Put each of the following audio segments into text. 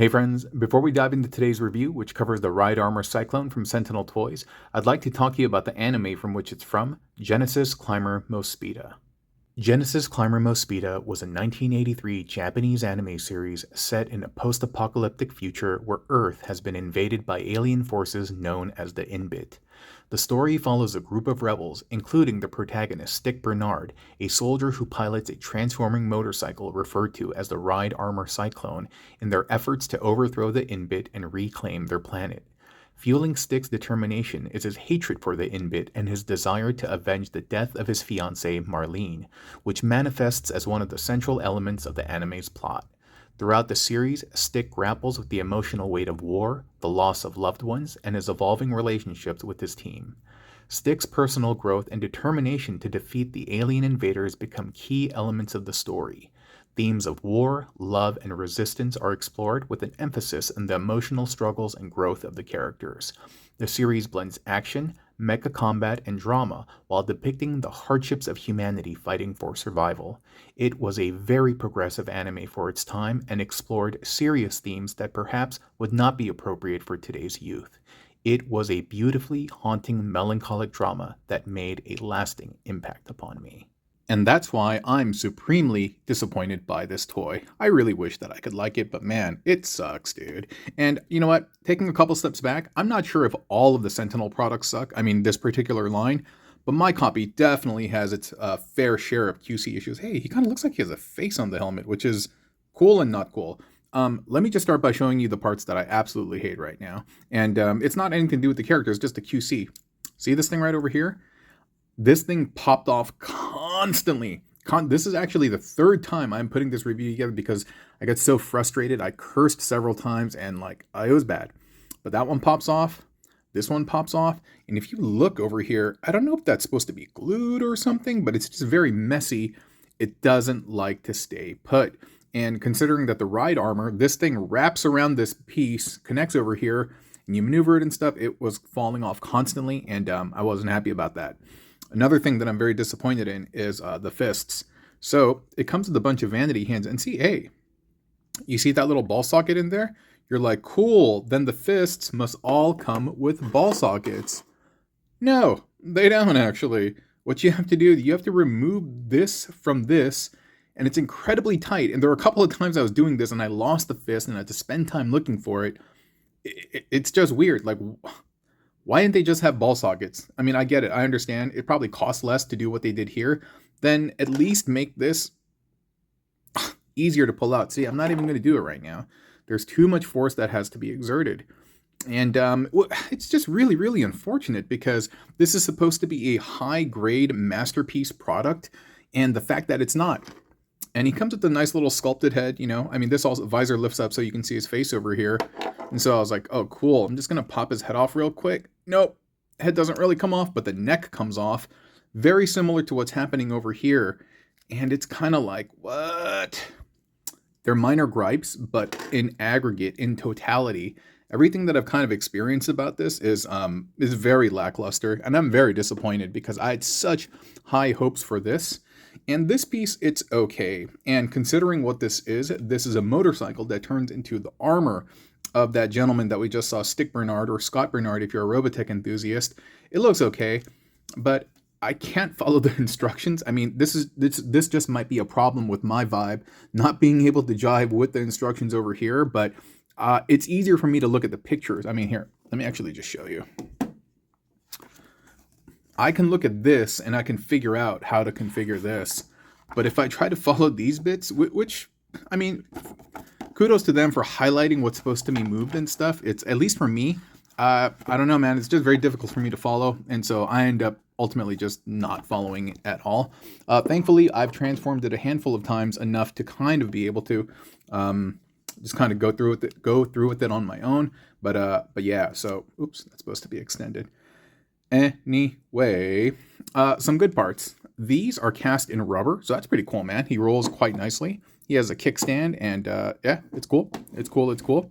Hey friends, before we dive into today's review, which covers the Ride Armor Cyclone from Sentinel Toys, I'd like to talk to you about the anime from which it's from, Genesis Climber Mospeada. Genesis Climber Mospeada was a 1983 Japanese anime series set in a post-apocalyptic future where Earth has been invaded by alien forces known as the Inbit. The story follows a group of rebels, including the protagonist Stick Bernard, a soldier who pilots a transforming motorcycle referred to as the Ride Armor Cyclone, in their efforts to overthrow the Inbit and reclaim their planet. Fueling Stick's determination is his hatred for the Inbit and his desire to avenge the death of his fiancée, Marlene, which manifests as one of the central elements of the anime's plot. Throughout the series, Stick grapples with the emotional weight of war, the loss of loved ones, and his evolving relationships with his team. Stick's personal growth and determination to defeat the alien invaders become key elements of the story. Themes of war, love, and resistance are explored with an emphasis on the emotional struggles and growth of the characters. The series blends action, mecha combat, and drama while depicting the hardships of humanity fighting for survival. It was a very progressive anime for its time and explored serious themes that perhaps would not be appropriate for today's youth. It was a beautifully haunting, melancholic drama that made a lasting impact upon me. And that's why I'm supremely disappointed by this toy. I really wish that I could like it, but man, it sucks, dude. And you know what? Taking a couple steps back, I'm not sure if all of the Sentinel products suck. I mean, this particular line, but my copy definitely has its fair share of QC issues. Hey, he kind of looks like he has a face on the helmet, which is cool and not cool. Let me just start by showing you the parts that I absolutely hate right now. And it's not anything to do with the characters, just the QC. See this thing right over here? This thing popped off constantly. This is actually the third time I'm putting this review together because I got so frustrated. I cursed several times and it was bad. But that one pops off. This one pops off. And if you look over here, I don't know if that's supposed to be glued or something, but it's just very messy. It doesn't like to stay put. And considering that the ride armor, this thing wraps around this piece, connects over here, and you maneuver it and stuff, it was falling off constantly, and I wasn't happy about that. Another thing that I'm very disappointed in is the fists. So it comes with a bunch of vanity hands. And see, hey, you see that little ball socket in there? You're like, cool, then the fists must all come with ball sockets. No, they don't actually. What you have to do, you have to remove this from this, and it's incredibly tight. And there were a couple of times I was doing this and I lost the fist and I had to spend time looking for it. It's just weird. Like, why didn't they just have ball sockets? I mean, I get it. I understand. It probably costs less to do what they did here. Then at least make this easier to pull out. See, I'm not even going to do it right now. There's too much force that has to be exerted. And it's just really, really unfortunate because this is supposed to be a high-grade masterpiece product. And the fact that it's not. And he comes with a nice little sculpted head, you know. I mean, this also visor lifts up so you can see his face over here. And so I was like, oh, cool. I'm just going to pop his head off real quick. Nope. Head doesn't really come off, but the neck comes off. Very similar to what's happening over here. And it's kind of like, what? They're minor gripes, but in aggregate, in totality, everything that I've kind of experienced about this is very lackluster. And I'm very disappointed because I had such high hopes for this. And this piece, it's okay. And considering what this is a motorcycle that turns into the armor of that gentleman that we just saw, Stick Bernard, or Scott Bernard if you're a Robotech enthusiast. It looks okay, but I can't follow the instructions. I mean, this just might be a problem with my vibe, not being able to jive with the instructions over here, but it's easier for me to look at the pictures. I mean, here, let me actually just show you. I can look at this and I can figure out how to configure this. But if I try to follow these bits, which, I mean, kudos to them for highlighting what's supposed to be moved and stuff. It's, at least for me, I don't know, man, it's just very difficult for me to follow. And so I end up ultimately just not following it at all. Thankfully, I've transformed it a handful of times enough to kind of be able to just kind of go through with it on my own. But yeah, so, oops, that's supposed to be extended. Anyway, some good parts. These are cast in rubber, so that's pretty cool, man. He rolls quite nicely. He has a kickstand, and yeah, it's cool. It's cool.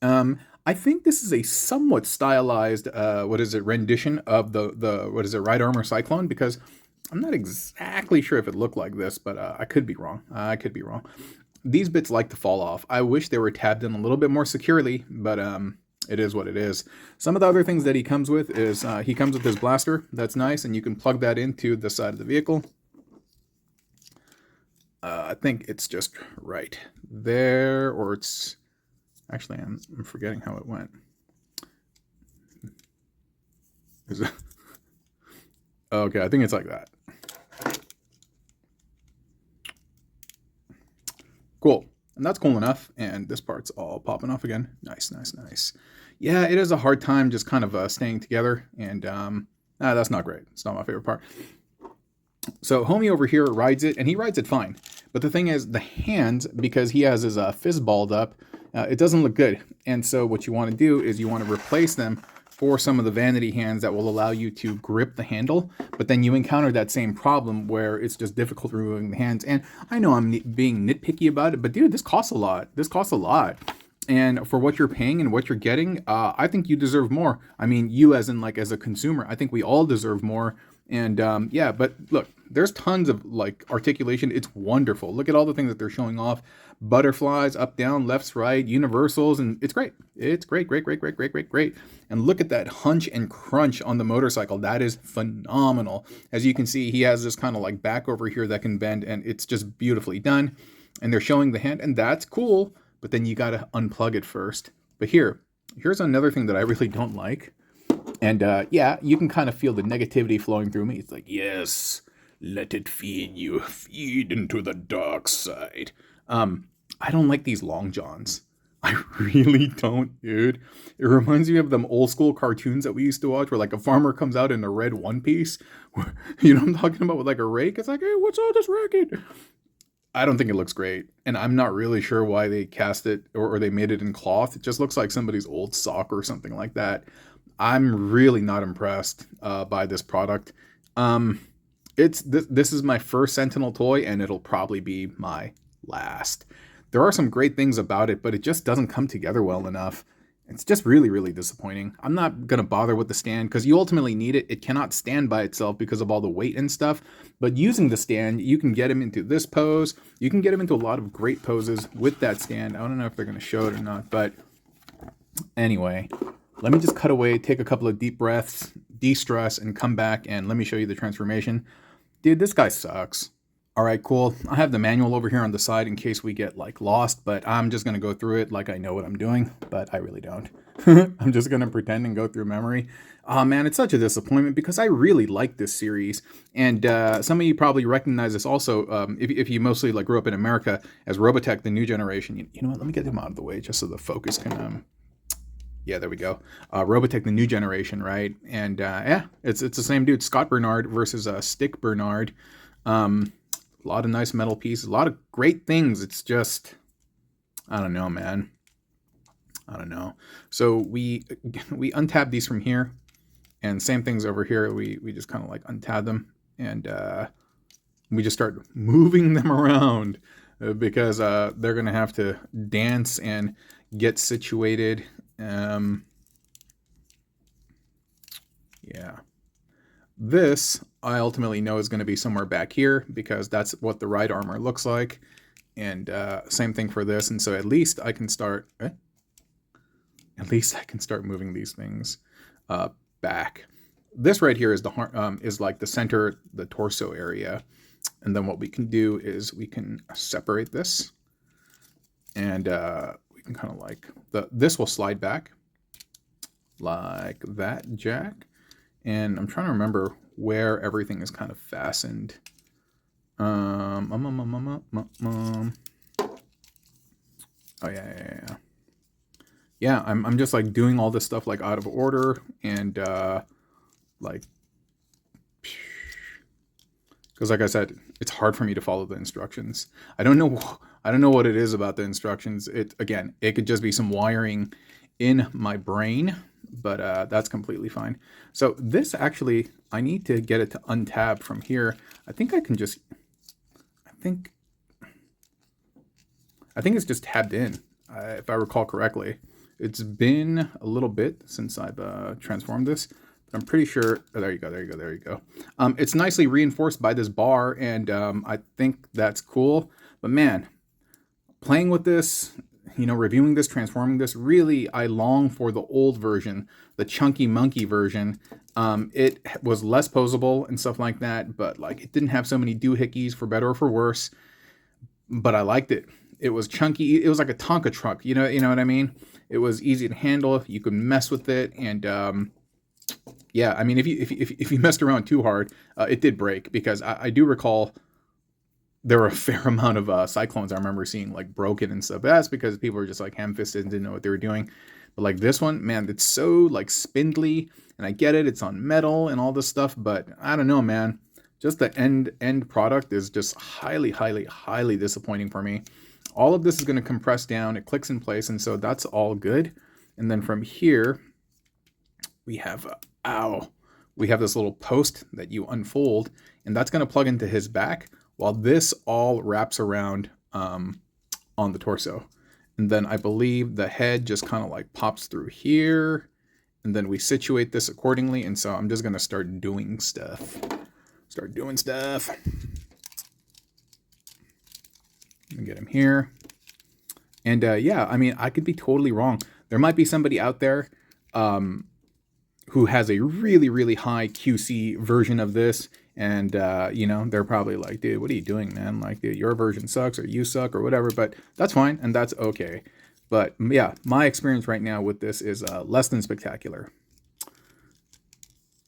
I think this is a somewhat stylized, rendition of the Ride Armor Cyclone, because I'm not exactly sure if it looked like this, but I could be wrong. these bits like to fall off. I wish they were tabbed in a little bit more securely, but it is what it is. Some of the other things that he comes with is he comes with his blaster. That's nice, and you can plug that into the side of the vehicle. I think it's just right there, or it's actually I'm forgetting how it went. Is it? Okay, I think it's like that. Cool. And that's cool enough. And this part's all popping off again. Nice, nice, nice. Yeah, it is a hard time just kind of staying together. And that's not great. It's not my favorite part. So homie over here rides it, and he rides it fine. But the thing is, the hands, because he has his fizz balled up, it doesn't look good. And so what you want to do is you want to replace them for some of the vanity hands that will allow you to grip the handle, but then you encounter that same problem where it's just difficult removing the hands. And I know I'm being nitpicky about it, but dude, this costs a lot. This costs a lot. And for what you're paying and what you're getting, I think you deserve more. I mean, you as in like as a consumer, I think we all deserve more. And yeah, but look, there's tons of like articulation. It's wonderful. Look at all the things that they're showing off. Butterflies, up, down, left, right, universals, and it's great. It's great, great, great, great, great, great, great. And look at that hunch and crunch on the motorcycle. That is phenomenal. As you can see, he has this kind of like back over here that can bend, and it's just beautifully done. And they're showing the hand, and that's cool, but then you got to unplug it first. But here's another thing that I really don't like. And yeah, you can kind of feel the negativity flowing through me. It's like, yes, let it feed you. Feed into the dark side. I don't like these long johns. I really don't, dude. It reminds me of them old school cartoons that we used to watch where like a farmer comes out in a red one piece. You know what I'm talking about, with like a rake? It's like, hey, what's all this racket? I don't think it looks great. And I'm not really sure why they cast it or they made it in cloth. It just looks like somebody's old sock or something like that. I'm really not impressed by this product. This is my first Sentinel toy, and it'll probably be my last. There are some great things about it, but it just doesn't come together well enough. It's just really, really disappointing. I'm not going to bother with the stand because you ultimately need it. It cannot stand by itself because of all the weight and stuff. But using the stand, you can get him into this pose. You can get him into a lot of great poses with that stand. I don't know if they're going to show it or not, but anyway, let me just cut away, take a couple of deep breaths, de-stress, and come back, and let me show you the transformation. Dude, this guy sucks. All right, cool. I have the manual over here on the side in case we get like lost, but I'm just going to go through it like I know what I'm doing, but I really don't. I'm just going to pretend and go through memory. Oh man, it's such a disappointment because I really like this series. And some of you probably recognize this also if you mostly like grew up in America as Robotech, the new generation. You know what? Let me get them out of the way just so the focus can... yeah, there we go. Robotech, the new generation, right? And yeah, it's the same dude, Scott Bernard versus Stick Bernard. A lot of nice metal pieces, a lot of great things. It's just, I don't know, man. I don't know. So we untab these from here, and same things over here. We just kind of like untab them, and we just start moving them around because they're gonna have to dance and get situated. Yeah. This, I ultimately know is going to be somewhere back here because that's what the ride armor looks like. And same thing for this. And so at least I can start... At least I can start moving these things back. This right here is is like the center, the torso area. And then what we can do is we can separate this. And we can kind of like... This will slide back like that, Jack. And I'm trying to remember where everything is kind of fastened. Oh yeah. Yeah, I'm just like doing all this stuff like out of order and like, because like I said, it's hard for me to follow the instructions. I don't know what it is about the instructions. It could just be some wiring in my brain. But that's completely fine. So this actually, I need to get it to untab from here. I think I can just, I think it's just tabbed in, if I recall correctly. It's been a little bit since I've transformed this, but I'm pretty sure, oh, there you go. It's nicely reinforced by this bar, and I think that's cool. But man, playing with this, reviewing this, transforming this, really, I long for the old version, the chunky monkey version. It was less posable and stuff like that, but like it didn't have so many doohickeys, for better or for worse. But I liked it. It was chunky. It was like a Tonka truck. You know what I mean? It was easy to handle. You could mess with it, and yeah. I mean, if you messed around too hard, it did break, because I do recall there were a fair amount of Cyclones I remember seeing like broken and stuff. But that's because people were just like ham-fisted and didn't know what they were doing. But like this one, man, it's so like spindly, and I get it. It's on metal and all this stuff, but I don't know, man. Just the end product is just highly, highly, highly disappointing for me. All of this is going to compress down. It clicks in place, and so that's all good. And then from here, we have we have this little post that you unfold, and that's going to plug into his back, while this all wraps around on the torso. And then I believe the head just kind of like pops through here, and then we situate this accordingly. And so I'm just going to start doing stuff. Get him here. And yeah, I mean, I could be totally wrong. There might be somebody out there who has a really, really high QC version of this. And, they're probably like, dude, what are you doing, man? Like, dude, your version sucks, or you suck, or whatever. But that's fine, and that's okay. But yeah, my experience right now with this is less than spectacular.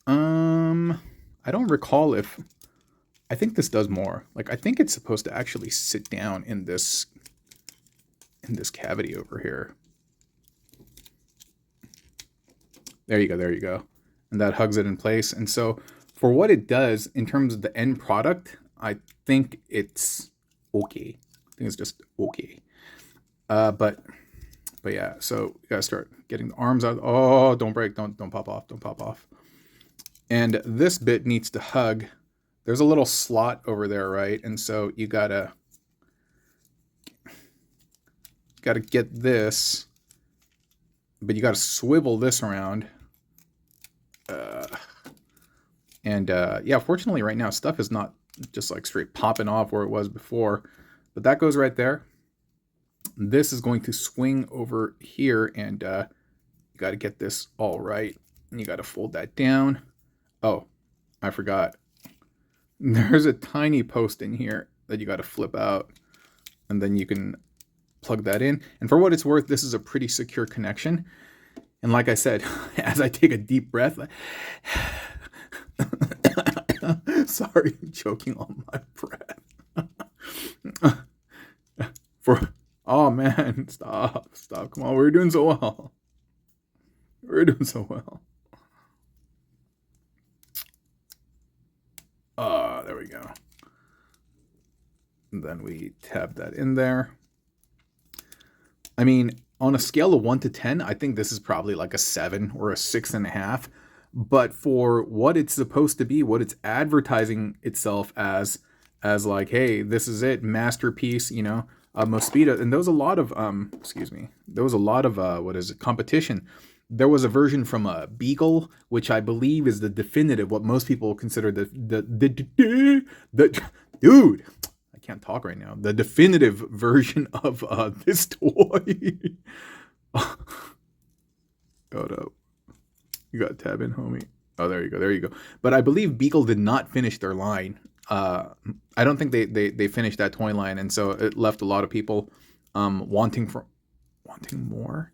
I don't recall if... I think this does more. Like, I think it's supposed to actually sit down in this cavity over here. There you go. And that hugs it in place. And so for what it does in terms of the end product, I think it's okay. I think it's just okay. But yeah, so you gotta start getting the arms out. Oh, don't break, don't pop off. And this bit needs to hug. There's a little slot over there, right? And so you gotta get this, but you gotta swivel this around. Yeah, fortunately right now stuff is not just like straight popping off where it was before, but that goes right there. This is going to swing over here, and you got to get this all right, and you got to fold that down. Oh, I forgot. There's a tiny post in here that you got to flip out, and then you can plug that in. And for what it's worth, this is a pretty secure connection. And like I said, as I take a deep breath, sorry, I'm choking on my breath. Oh man, stop. Come on, we're doing so well. There we go. And then we tab that in there. I mean, on a scale of 1 to 10, I think this is probably like a 7 or a 6.5. But for what it's supposed to be, what it's advertising itself as like, hey, this is it, masterpiece, Mospeada. And there was a lot of, competition. There was a version from Beagle, which I believe is the definitive, what most people consider the dude, I can't talk right now, the definitive version of this toy. Hold up. You got to tab in, homie. Oh, there you go. But I believe Beagle did not finish their line. I don't think they finished that toy line, and so it left a lot of people wanting more.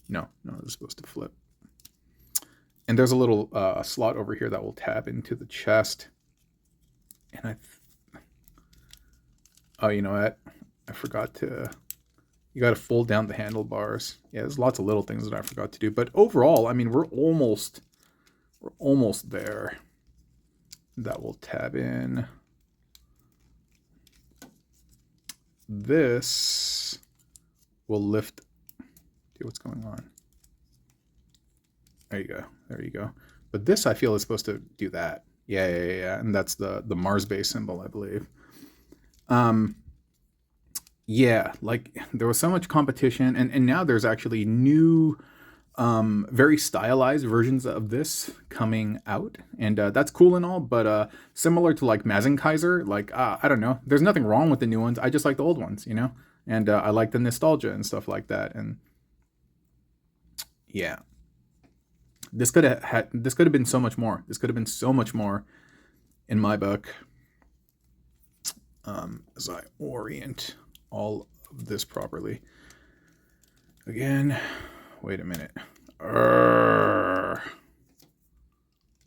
No, it's supposed to flip. And there's a little slot over here that will tab into the chest. And oh, you know what? I forgot to. You got to fold down the handlebars. Yeah, there's lots of little things that I forgot to do. But overall, I mean, we're almost there. That will tab in. This will lift. Dude, what's going on? There you go. But this, I feel, is supposed to do that. Yeah. And that's the Mars base symbol, I believe. Yeah, like there was so much competition, and now there's actually new, very stylized versions of this coming out, and that's cool and all, but similar to like Mazinkaiser, like I don't know, there's nothing wrong with the new ones. I just like the old ones, And I like the nostalgia and stuff like that. And yeah, this could have been so much more. This could have been so much more in my book. As I orient all of this properly. Again, wait a minute.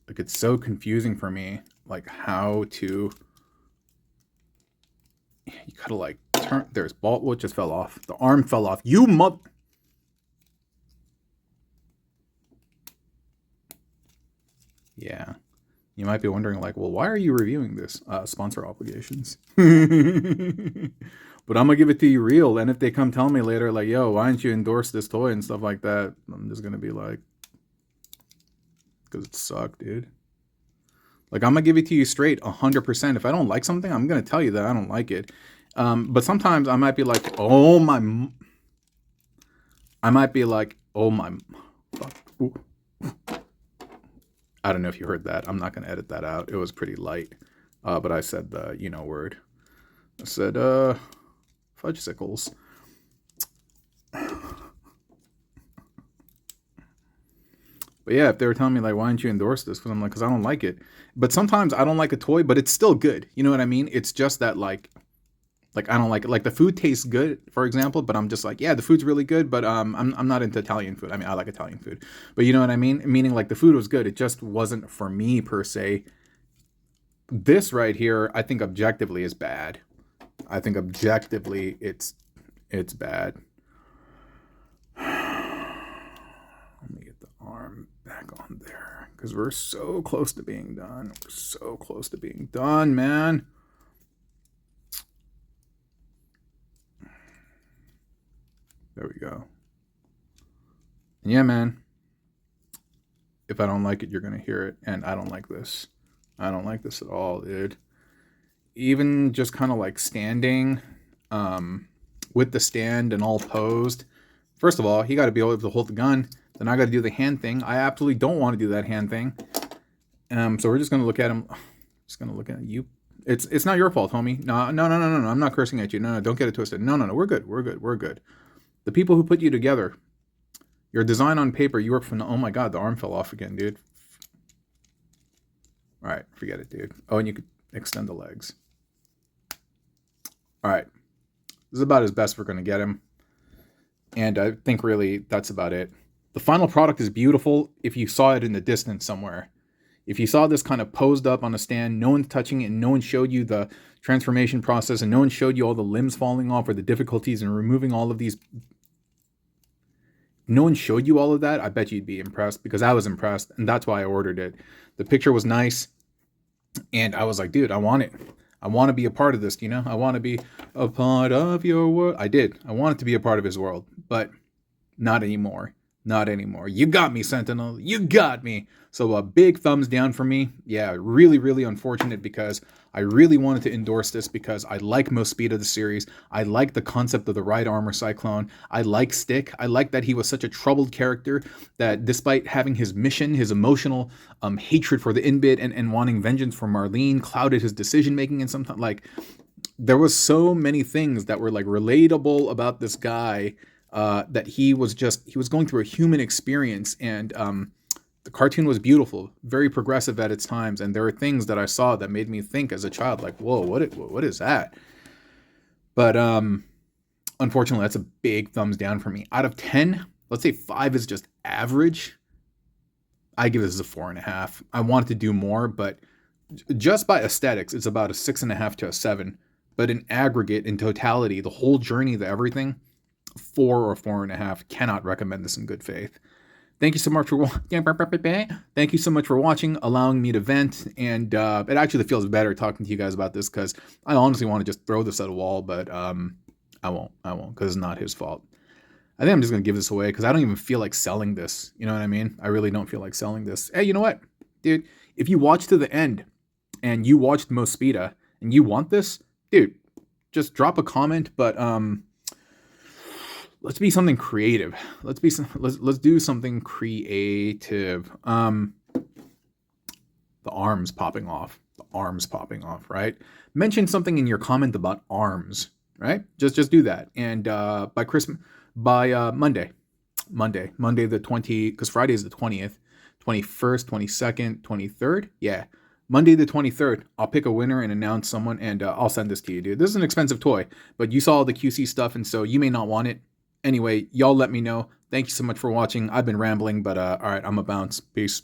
Like, it's so confusing for me, like how to. You gotta like turn. There's ball. What just fell off? The arm fell off. You mother. Yeah. You might be wondering, like, well, why are you reviewing this? Sponsor obligations. But I'm going to give it to you real. And if they come tell me later, like, yo, why don't you endorse this toy and stuff like that? I'm just going to be like, because it sucked, dude. Like, I'm going to give it to you straight 100%. If I don't like something, I'm going to tell you that I don't like it. But sometimes I might be like, oh my. I might be like, oh my. Fuck. Ooh. I don't know if you heard that. I'm not going to edit that out. It was pretty light. But I said the, word. I said, fudgesicles. But yeah, if they were telling me, like, why don't you endorse this? Because I'm like, because I don't like it. But sometimes I don't like a toy, but it's still good. You know what I mean? It's just that, like I don't like it. Like, the food tastes good, for example, but I'm just like, yeah, the food's really good, but I'm not into Italian food. I mean, I like Italian food, but you know what I mean? Meaning, like, the food was good. It just wasn't for me per se. This right here, I think objectively is bad. I think objectively it's bad. Let me get the arm back on there because we're so close to being done. We're so close to being done, man. There we go. And yeah, man. If I don't like it, you're going to hear it. And I don't like this. I don't like this at all, dude. Even just kind of like standing with the stand and all posed. First of all, you got to be able to hold the gun. Then I got to do the hand thing. I absolutely don't want to do that hand thing. So we're just going to look at him. Just going to look at you. It's not your fault, homie. No. I'm not cursing at you. No, don't get it twisted. No. We're good. The people who put you together, your design on paper, you work from. Oh my God, the arm fell off again, dude. All right, forget it, dude. Oh, and you could extend the legs. All right, this is about as best we're gonna get him, and I think really that's about it. The final product is beautiful. If you saw it in the distance somewhere, if you saw this kind of posed up on a stand, no one's touching it, and no one showed you the transformation process, and no one showed you all the limbs falling off or the difficulties in removing all of these. No one showed you all of that. I bet you'd be impressed because I was impressed, and that's why I ordered it. The picture was nice, and I was like, dude, I want it. I want to be a part of this, I want to be a part of your world. I did. I wanted to be a part of his world, but not anymore. Not anymore. You got me, Sentinel. You got me. So a big thumbs down for me. Yeah, really, really unfortunate because I really wanted to endorse this because I like Mospeada, the series. I like the concept of the Ride Armor Cyclone. I like Stick. I like that he was such a troubled character that despite having his mission, his emotional hatred for the Inbit and wanting vengeance for Marlene clouded his decision-making and sometimes, like, there was so many things that were, like, relatable about this guy that he was going through a human experience, and the cartoon was beautiful, very progressive at its times, and there were things that I saw that made me think as a child, like, whoa, what is that? But unfortunately, that's a big thumbs down for me. Out of 10, let's say 5 is just average. I give this a 4.5. I wanted to do more, but just by aesthetics, it's about a 6.5 to a 7. But in aggregate, in totality, the whole journey, the everything, 4 or 4.5. Cannot recommend this in good faith. Thank you so much for watching, allowing me to vent, and it actually feels better talking to you guys about this because I honestly want to just throw this at a wall, but I won't because it's not his fault. I think I'm just gonna give this away because I don't even feel like selling this. You know what I mean? I really don't feel like selling this. Hey, you know what, dude? If you watch to the end and you watched Mospeada and you want this, dude, just drop a comment. But let's be something creative. Let's do something creative. The arms popping off. Right? Mention something in your comment about arms. right? Just do that. And by Christmas, by Monday the 20, because Friday is the 20th, 21st, 22nd, 23rd. Yeah. Monday the 23rd, I'll pick a winner and announce someone, and I'll send this to you, dude. This is an expensive toy, but you saw all the QC stuff, and so you may not want it. Anyway, y'all let me know. Thank you so much for watching. I've been rambling, but all right, I'm a bounce. Peace.